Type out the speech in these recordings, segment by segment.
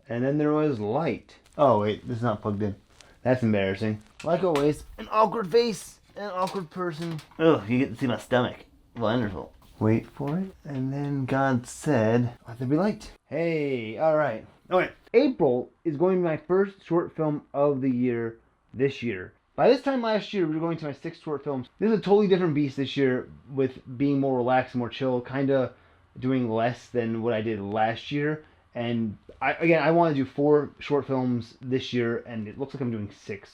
And then there was light. Oh wait, this is not plugged in. That's embarrassing. Like always, an awkward face, an awkward person. Ugh, you get to see my stomach. Wonderful. Wait for it. And then God said, let there be light. Hey, alright. Okay. April is going to be my first short film of the year this year. By this time last year, we were going to my 6th short films. This is a totally different beast this year with being more relaxed, more chill, kind of doing less than what I did last year. And I want to do 4 short films this year, and it looks like I'm doing 6.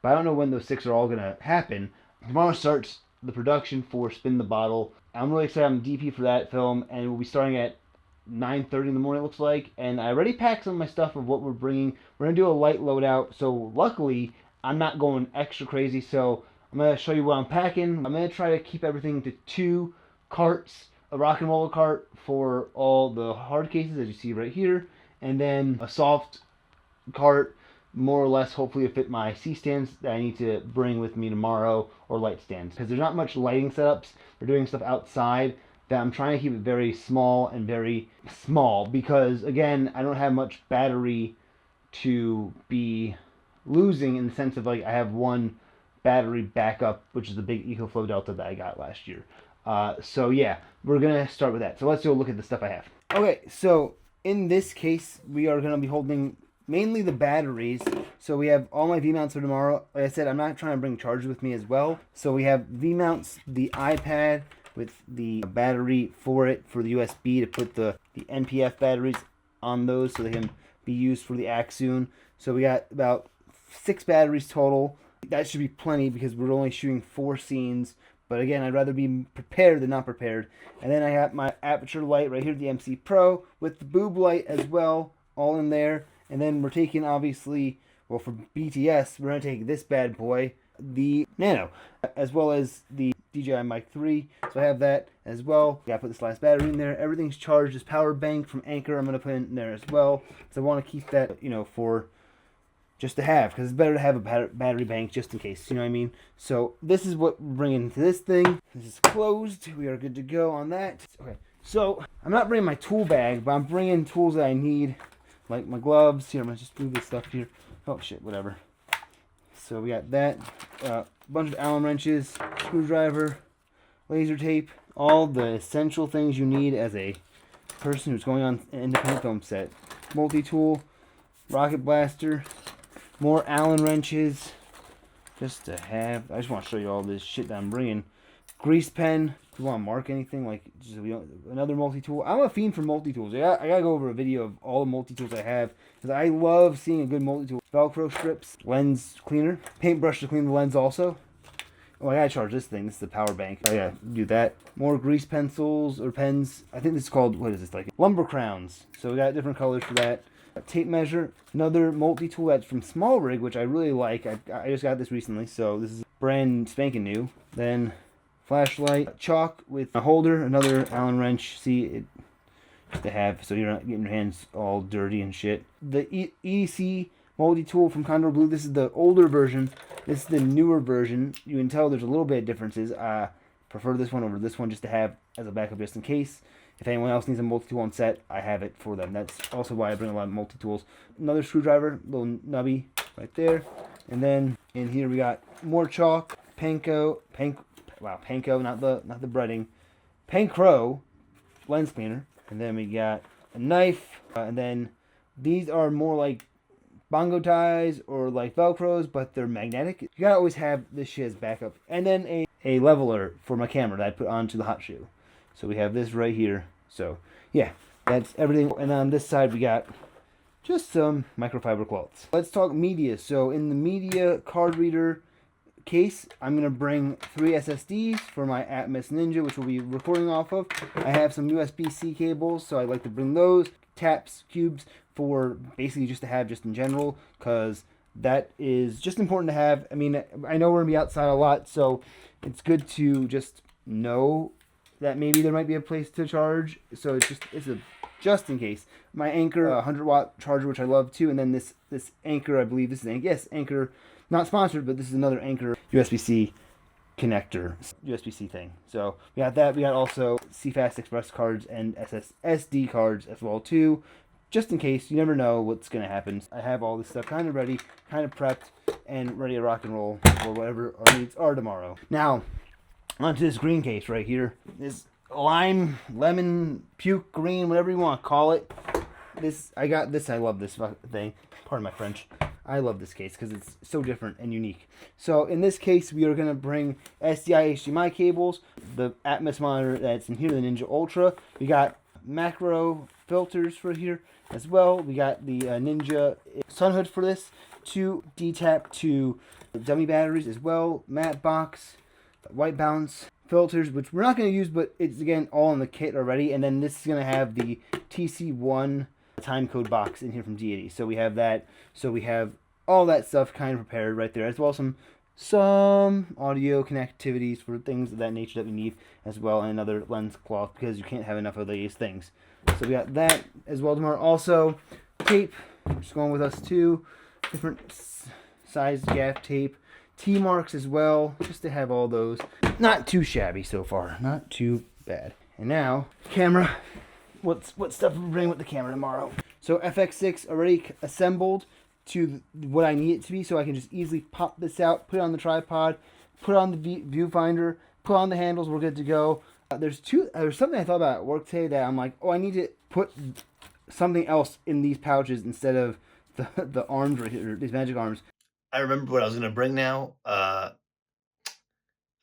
But I don't know when those 6 are all going to happen. Tomorrow starts the production for Spin the Bottle. I'm really excited. I'm DP for that film, and we'll be starting at 9:30 in the morning, it looks like. And I already packed some of my stuff of what we're bringing. We're going to do a light loadout, so luckily I'm not going extra crazy. So I'm going to show you what I'm packing. I'm going to try to keep everything to 2 carts, a rock and roller cart for all the hard cases, as you see right here, and then a soft cart, more or less, hopefully to fit my C-stands that I need to bring with me tomorrow, or light stands, because there's not much lighting setups. We're doing stuff outside that I'm trying to keep it very small and very small, because again, I don't have much battery to be losing, in the sense of like I have one battery backup, which is the big EcoFlow Delta that I got last year. So yeah, we're gonna start with that. So let's go look at the stuff I have. Okay, so in this case, we are gonna be holding mainly the batteries. So we have all my V-mounts for tomorrow. Like I said, I'm not trying to bring chargers with me as well. So we have V-mounts, the iPad with the battery for it, for the USB to put the NPF batteries on those so they can be used for the Axoon. So we got about 6 batteries total. That should be plenty because we're only shooting 4 scenes. But again, I'd rather be prepared than not prepared. And then I have my aperture light right here, the MC Pro, with the boob light as well, all in there. And then we're taking, obviously, well, for BTS, we're going to take this bad boy, the Nano, as well as the DJI Mic 3. So I have that as well. Got to put this last battery in there. Everything's charged. This power bank from Anchor I'm going to put in there as well. So I want to keep that, for just to have, because it's better to have a battery bank just in case, you know what I mean? So this is what we're bringing into this thing. This is closed. We are good to go on that. Okay, so I'm not bringing my tool bag, but I'm bringing tools that I need, like my gloves. Here, I'm going to just move this stuff here. Oh, shit, whatever. So we got that. A bunch of Allen wrenches, screwdriver, laser tape, all the essential things you need as a person who's going on an independent film set. Multi-tool, rocket blaster, more Allen wrenches, just to have. I just want to show you all this shit that I'm bringing. Grease pen, if you want to mark anything, like just another multi-tool. I'm a fiend for multi-tools. I gotta go over a video of all the multi-tools I have, because I love seeing a good multi-tool. Velcro strips, lens cleaner, paintbrush to clean the lens also. Oh, I gotta charge this thing. This is the power bank. I gotta do that. More grease pencils or pens. I think this is called, what is this, like lumber crowns. So we got different colors for that. A tape measure, another multi-tool that's from Small Rig, which I really like. I just got this recently, so this is brand spanking new. Then flashlight, chalk with a holder, another Allen wrench. See, it to have so you're not getting your hands all dirty and shit. The EDC multi-tool from Condor Blue. This is the older version. This is the newer version. You can tell there's a little bit of differences. I prefer this one over this one just to have as a backup just in case. If anyone else needs a multi-tool on set, I have it for them. That's also why I bring a lot of multi-tools. Another screwdriver, little nubby right there. And then in here we got more chalk, panko, not the breading, Pancro lens cleaner. And then we got a knife. And then these are more like bongo ties or like Velcros, but they're magnetic. You gotta always have this shit as backup. And then a leveler for my camera that I put onto the hot shoe. So we have this right here. So yeah, that's everything. And on this side we got just some microfiber quilts. Let's talk media. So in the media card reader case, I'm going to bring 3 SSDs for my Atmos Ninja, which we'll be recording off of. I have some USB-C cables, so I'd like to bring those. Taps, cubes, for basically just to have just in general, because that is just important to have. I mean, I know we're going to be outside a lot, so it's good to just know that maybe there might be a place to charge. So it's a just in case. My Anchor 100-watt charger, which I love too, and then this Anchor, I believe this is Anchor, not sponsored, but this is another Anchor USB-C connector, USB-C thing. So we got that. We got also CFast Express cards and SD cards as well too. just in case. You never know what's going to happen. I have all this stuff kind of ready, kind of prepped, and ready to rock and roll for whatever our needs are tomorrow. Now, onto this green case right here. This lime, lemon, puke green, whatever you want to call it. I got this. I love this thing. Pardon my French. I love this case because it's so different and unique. So in this case, we are going to bring SDI HDMI cables, the Atmos monitor that's in here, the Ninja Ultra. We got macro filters for here as well. We got the Ninja sun hood for this, 2 D-tap, 2 dummy batteries as well, matte box, white balance filters, which we're not going to use, but it's again all in the kit already. And then this is going to have the TC1 time code box in here from deity. So we have that. So we have all that stuff kind of prepared right there, as well as some audio connectivities for things of that nature that we need as well, and another lens cloth because you can't have enough of these things. So we got that as well tomorrow. Also, tape, just going with us too. Different size gaff tape. T-marks as well, just to have all those. Not too shabby so far. Not too bad. And now, camera. What stuff we bring with the camera tomorrow? So FX6 already assembled to what I need it to be, so I can just easily pop this out, put it on the tripod, put it on the viewfinder, put on the handles, we're good to go. There's something I thought about at work today that I'm like, oh, I need to put something else in these pouches instead of the arms right here, these magic arms. I remember what I was going to bring now. I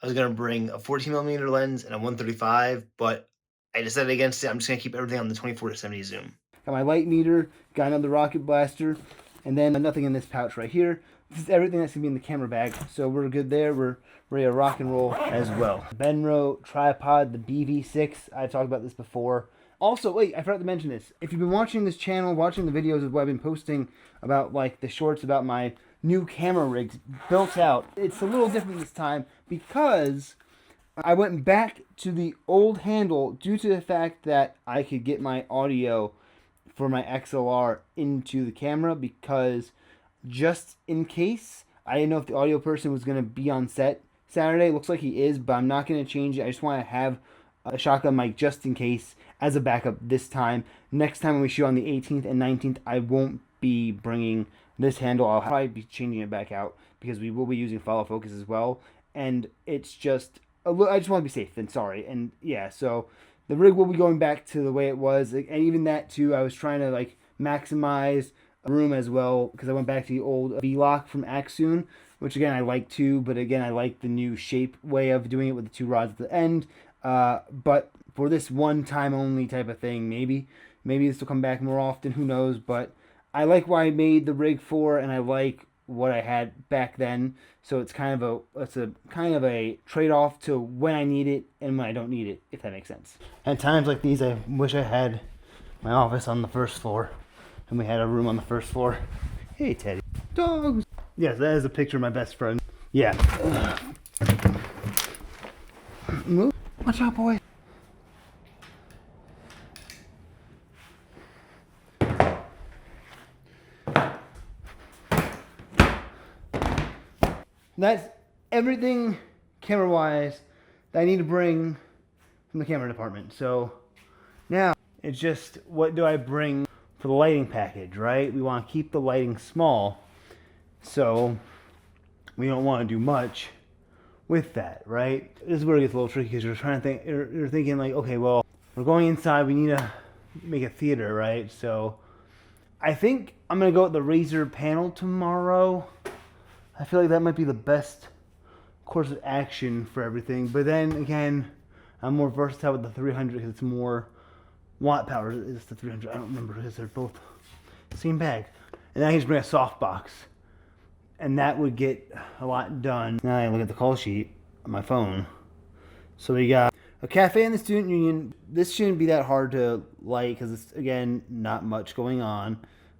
was going to bring a 14mm lens and a 135, but I decided against it. I'm just going to keep everything on the 24-70 zoom. Got my light meter, got another rocket blaster, and then nothing in this pouch right here. This is everything that's going to be in the camera bag, so we're good there. We're ready to rock and roll as well. Benro tripod, the BV6. I've talked about this before. Also, wait, I forgot to mention this. If you've been watching this channel, watching the videos of what I've been posting about, like, the shorts about my new camera rigs built out, it's a little different this time because I went back to the old handle due to the fact that I could get my audio for my XLR into the camera, because just in case, I didn't know if the audio person was going to be on set Saturday. It looks like he is, but I'm not going to change it. I just want to have a shotgun mic just in case as a backup this time. Next time when we shoot on the 18th and 19th, I won't be bringing this handle. I'll probably be changing it back out because we will be using follow focus as well. And it's just, I just want to be safe and sorry. And yeah, so the rig will be going back to the way it was. And even that too, I was trying to like maximize room as well, because I went back to the old V-lock from Axoon, which again I like too, but again I like the new shape way of doing it with the 2 rods at the end. But for this one time only type of thing, maybe this will come back more often, who knows, but I like what I made the rig for, and I like what I had back then. So it's kind of a trade-off to when I need it and when I don't need it, if that makes sense. At times like these, I wish I had my office on the first floor, and we had a room on the first floor. Hey, Teddy. Dogs. Yes, that is a picture of my best friend. Yeah. Move. Watch out, boy. That's everything camera-wise that I need to bring from the camera department. So now it's just, what do I bring for the lighting package, right? We want to keep the lighting small, so we don't want to do much with that, right? This is where it gets a little tricky, because you're thinking like, okay, well, we're going inside, we need to make a theater, right? So I think I'm gonna go with the Razer panel tomorrow. I feel like that might be the best course of action for everything. But then again, I'm more versatile with the 300 because it's more watt power. It's the 300. I don't remember because they're both the same bag. And then I can just bring a softbox, and that would get a lot done. Now I look at the call sheet on my phone. So we got a cafe in the student union. This shouldn't be that hard to light because it's, again, not much going on.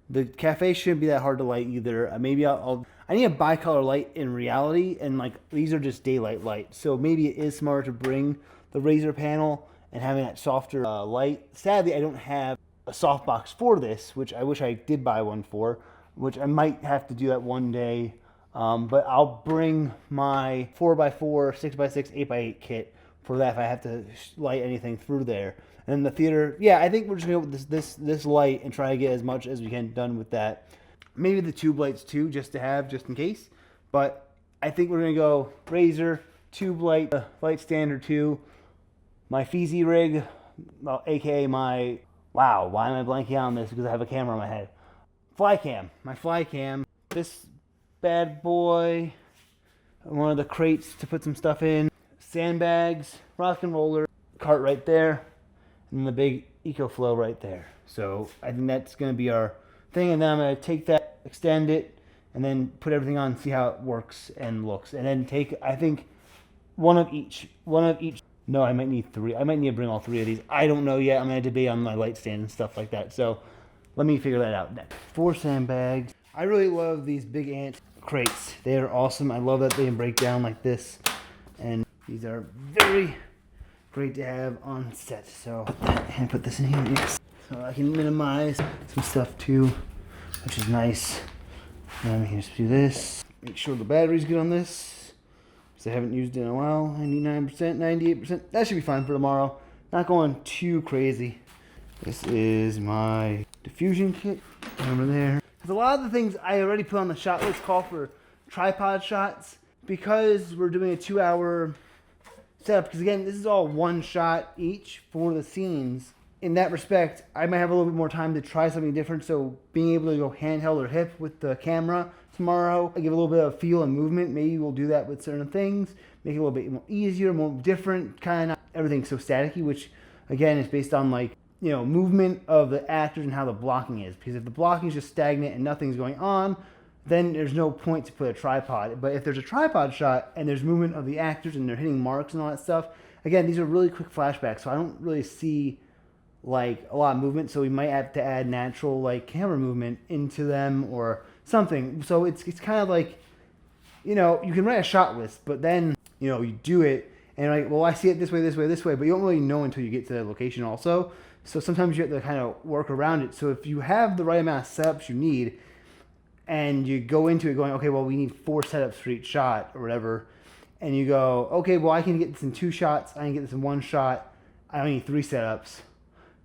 The cafe shouldn't be that hard to light either. Maybe I need a bicolor light in reality, and like these are just daylight light. So maybe it is smart to bring the Razer panel and having that softer light. Sadly, I don't have a softbox for this, which I wish I did buy one for, which I might have to do that one day. But I'll bring my 4x4, 6x6, 8x8 kit for that if I have to light anything through there. And the theater, yeah, I think we're just gonna go with this light and try to get as much as we can done with that. Maybe the tube lights too, just to have, just in case. But I think we're gonna go razor, tube light, light stand or two, my Feezy rig, well, aka my, wow, why am I blanking on this? Because I have a camera on my head. Fly cam, my fly cam. This bad boy, one of the crates to put some stuff in, sandbags, rock and roller, cart right there, and the big EcoFlow right there. So I think that's going to be our thing, and then I'm going to take that, extend it, and then put everything on, see how it works and looks, and then take, I think, one of each. No, I might need 3. I might need to bring all 3 of these. I don't know yet. I'm going to debate on my light stand and stuff like that. So let me figure that out next. 4 sandbags. I really love these big ant crates. They are awesome. I love that they can break down like this, and these are very great to have on set. So put this in here, yes. So I can minimize some stuff too, which is nice. And we can just do this. Make sure the battery's good on this, because I haven't used it in a while. 99%, 98%. That should be fine for tomorrow. Not going too crazy. This is my diffusion kit over there. Because a lot of the things I already put on the shot list call for tripod shots, because we're doing a 2-hour setup. Because again, this is all one shot each for the scenes. In that respect, I might have a little bit more time to try something different. So being able to go handheld or hip with the camera tomorrow, I give a little bit of feel and movement. Maybe we'll do that with certain things, make it a little bit more easier, more different, kind of everything so staticky, which again is based on like, you know, movement of the actors and how the blocking is. Because if the blocking is just stagnant and nothing's going on, then there's no point to put a tripod. But if there's a tripod shot and there's movement of the actors and they're hitting marks and all that stuff, again, these are really quick flashbacks, so I don't really see like a lot of movement. So we might have to add natural like camera movement into them or something. So it's kind of like, you know, you can write a shot list, but then, you know, you do it and you're like, well, I see it this way, this way, this way, but you don't really know until you get to the location also. So sometimes you have to kind of work around it. So if you have the right amount of setups you need, and you go into it going, okay, well, we need 4 setups for each shot or whatever, and you go, okay, well, I can get this in 2 shots, I can get this in 1 shot, I don't need 3 setups,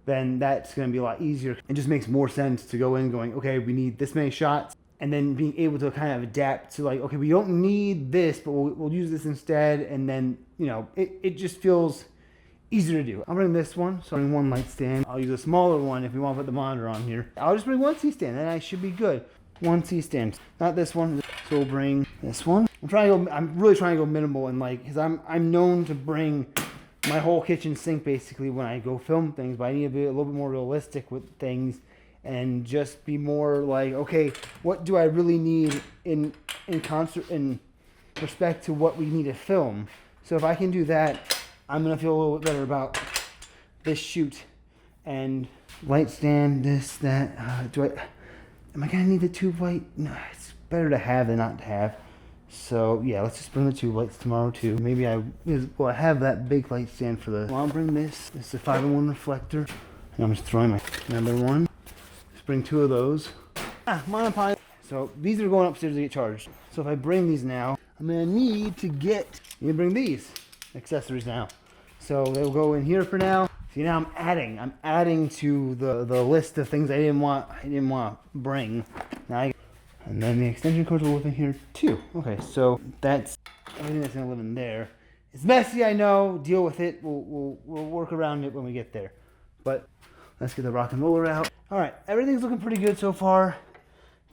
then that's going to be a lot easier. It just makes more sense to go in going, okay, we need this many shots, and then being able to kind of adapt to like, okay, we don't need this, but we'll use this instead, and then, you know, it just feels easier to do. I'll bring this one, so I'll bring 1 light stand. I'll use a smaller one if we want to put the monitor on here. I'll just bring 1 C-stand, and I should be good. 1 C-stand, not this one. So we'll bring this one. I'm really trying to go minimal and like, because I'm known to bring my whole kitchen sink basically when I go film things, but I need to be a little bit more realistic with things and just be more like, okay, what do I really need in concert in respect to what we need to film? So if I can do that, I'm gonna feel a little bit better about this shoot. And light stand, this, that. Am I gonna need the tube light? No, it's better to have than not to have. So yeah, let's just bring the tube lights tomorrow too. Maybe I have that big light stand for the. Well, I'll bring this. This is a 5-in-1 reflector. And I'm just throwing my another one. Let's bring 2 of those. Monopile. So these are going upstairs to get charged. So if I bring these now, I'm gonna need to bring these accessories now. So they'll go in here for now. See, now I'm adding to the list of things I didn't want to bring. And then the extension cords will live in here too. Okay, so that's everything that's gonna live in there. It's messy, I know. Deal with it. We'll work around it when we get there. But let's get the rock and roller out. All right, everything's looking pretty good so far.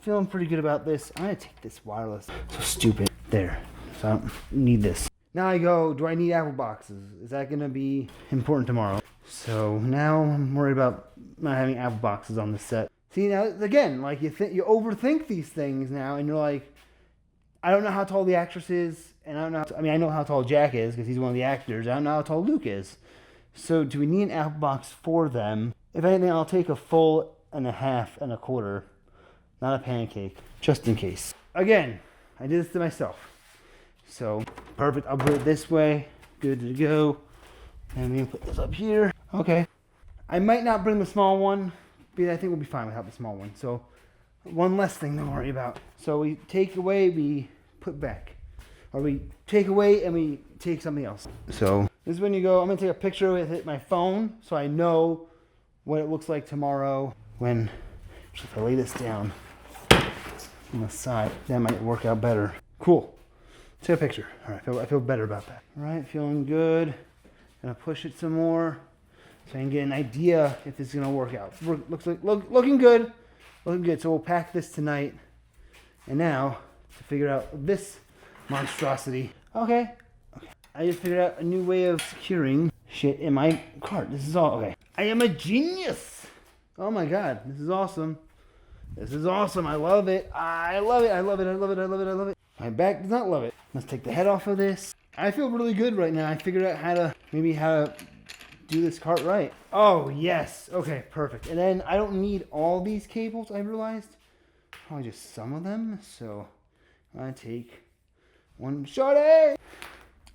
Feeling pretty good about this. I'm gonna take this wireless. So stupid. There. So I don't need this. Now I go, do I need Apple boxes? Is that gonna be important tomorrow? So now I'm worried about not having Apple boxes on the set. See, now again, like you overthink these things now, and you're like, I don't know how tall the actress is, and I don't know. I know how tall Jack is because he's one of the actors. I don't know how tall Luke is. So do we need an Apple box for them? If anything, I'll take a full and a half and a quarter, not a pancake, just in case. Again, I did this to myself. So perfect. I'll put it this way. Good to go. And we put this up here. Okay. I might not bring the small one, but I think we'll be fine without the small one. So one less thing to worry about. So we take away, we put back. Or we take away and we take something else. So This is when you go, I'm gonna take a picture with it, my phone, so I know what it looks like tomorrow. When, if I lay this down on the side, that might work out better. Cool. Take a picture. All right, I feel better about that. All right, feeling good. Gonna push it some more so I can get an idea if it's gonna work out. Looks like looking good. Looking good. So we'll pack this tonight. And now to figure out this monstrosity. Okay. I just figured out a new way of securing shit in my cart. This is all okay. I am a genius. Oh my god, this is awesome. This is awesome. I love it. I love it. I love it. I love it. I love it. I love it. My back does not love it. Let's take the head off of this. I feel really good right now. I figured out how to do this cart right. Oh yes. Okay, perfect. And then I don't need all these cables, I realized. Probably just some of them. So I take one shorty.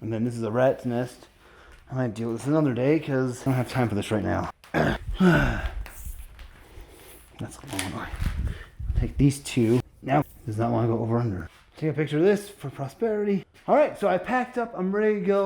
And then this is a rat's nest. I might deal with this another day because I don't have time for this right now. That's a long way. Take these two. Now, does not want to go over under. Take a picture of this for prosperity. All right, so I packed up. I'm ready to go.